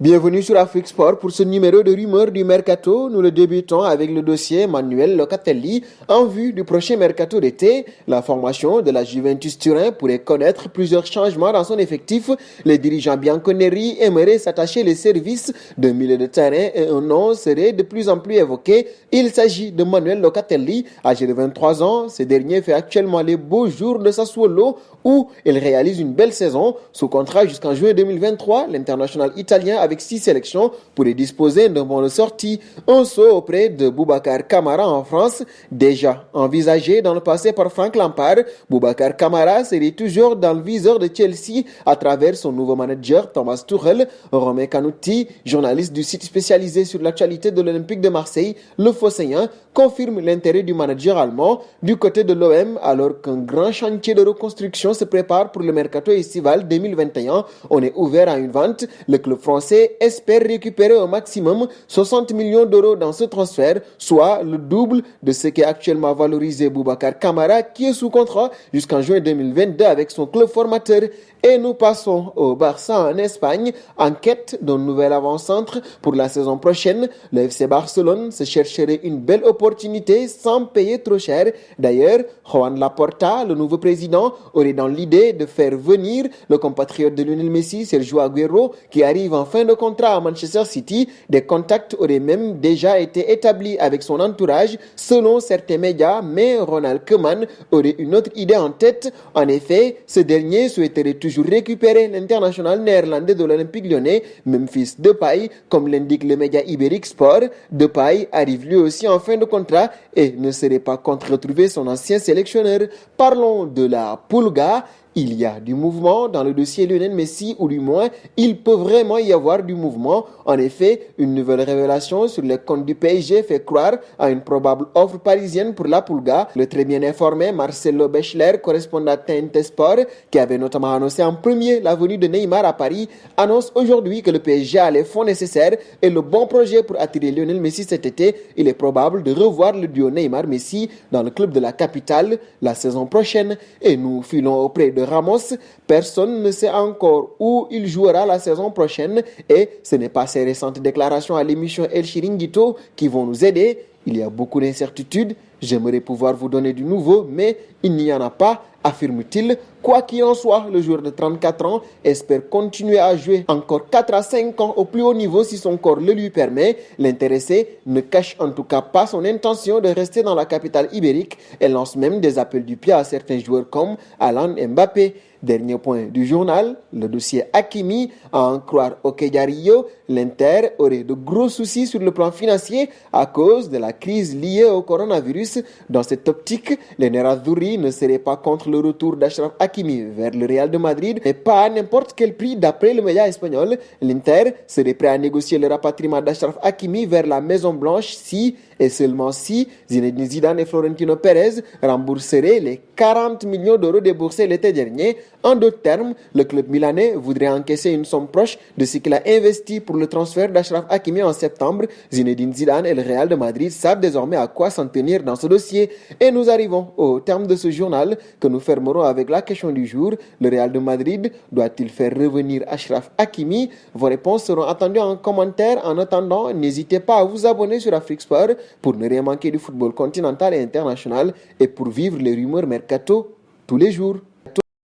Bienvenue sur Afrique Sport pour ce numéro de rumeurs du Mercato. Nous le débutons avec le dossier Manuel Locatelli en vue du prochain Mercato d'été. La formation de la Juventus Turin pourrait connaître plusieurs changements dans son effectif. Les dirigeants bianconeri aimeraient s'attacher les services d'un milieu de terrain et un nom serait de plus en plus évoqué. Il s'agit de Manuel Locatelli, âgé de 23 ans. Ce dernier fait actuellement les beaux jours de Sassuolo où il réalise une belle saison. Sous contrat jusqu'en juin 2023, l'international italien avec 6 sélections pourrait disposer d'un bon de sortie. Un saut auprès de Boubacar Kamara en France, déjà envisagé dans le passé par Frank Lampard. Boubacar Kamara serait toujours dans le viseur de Chelsea à travers son nouveau manager Thomas Tuchel. Romain Canutti, journaliste du site spécialisé sur l'actualité de l'Olympique de Marseille, le Phocéen, confirme l'intérêt du manager allemand. Du côté de l'OM, alors qu'un grand chantier de reconstruction se prépare pour le mercato estival 2021, on est ouvert à une vente. Le club français espère récupérer au maximum 60 millions d'euros dans ce transfert, soit le double de ce qu'est actuellement valorisé Boubacar Kamara, qui est sous contrat jusqu'en juin 2022 avec son club formateur. Et nous passons au Barça en Espagne, en quête d'un nouvel avant-centre pour la saison prochaine. Le FC Barcelone se chercherait une belle opportunité sans payer trop cher. D'ailleurs, Joan Laporta, le nouveau président, aurait dans l'idée de faire venir le compatriote de Lionel Messi, Sergio Agüero, qui arrive en fin de contrat à Manchester City. Des contacts auraient même déjà été établis avec son entourage, selon certains médias, mais Ronald Koeman aurait une autre idée en tête. En effet, ce dernier souhaiterait toujours récupérer l'international néerlandais de l'Olympique lyonnais, Memphis Depay, comme l'indique le média Ibérique Sport. Depay arrive lui aussi en fin de contrat et ne serait pas contre retrouver son ancien sélectionneur. Parlons de la Pulga. Il y a du mouvement dans le dossier Lionel Messi, ou du moins, il peut vraiment y avoir du mouvement. En effet, une nouvelle révélation sur les comptes du PSG fait croire à une probable offre parisienne pour la Pulga. Le très bien informé Marcelo Bechler, correspondant à TNT Sport, qui avait notamment annoncé en premier la venue de Neymar à Paris, annonce aujourd'hui que le PSG a les fonds nécessaires et le bon projet pour attirer Lionel Messi cet été. Il est probable de revoir le duo Neymar-Messi dans le club de la capitale la saison prochaine. Et nous filons auprès de Ramos. Personne ne sait encore où il jouera la saison prochaine et ce n'est pas ses récentes déclarations à l'émission El Chiringuito qui vont nous aider. Il y a beaucoup d'incertitudes. J'aimerais pouvoir vous donner du nouveau, mais il n'y en a pas, affirme-t-il. Quoi qu'il en soit, le joueur de 34 ans espère continuer à jouer encore 4 à 5 ans au plus haut niveau si son corps le lui permet. L'intéressé ne cache en tout cas pas son intention de rester dans la capitale ibérique et lance même des appels du pied à certains joueurs comme Alan Mbappé. Dernier point du journal, le dossier Hakimi. À en croire Okejario, l'Inter aurait de gros soucis sur le plan financier à cause de la crise liée au coronavirus. Dans cette optique, les Nerazzurri ne seraient pas contre le retour d'Achraf Hakimi vers le Real de Madrid, mais pas à n'importe quel prix. D'après le média espagnol, l'Inter serait prêt à négocier le rapatriement d'Achraf Hakimi vers la Maison Blanche si et seulement si Zinedine Zidane et Florentino Pérez rembourseraient les 40 millions d'euros déboursés l'été dernier. En d'autres termes, le club milanais voudrait encaisser une somme proche de ce qu'il a investi pour le transfert d'Achraf Hakimi en septembre. Zinedine Zidane et le Real de Madrid savent désormais à quoi s'en tenir dans ce dossier. Et nous arrivons au terme de ce journal que nous fermerons avec la question du jour. Le Real de Madrid doit-il faire revenir Achraf Hakimi? Vos réponses seront attendues en commentaire. En attendant, n'hésitez pas à vous abonner sur Afrique Sport pour ne rien manquer du football continental et international et pour vivre les rumeurs mercato tous les jours.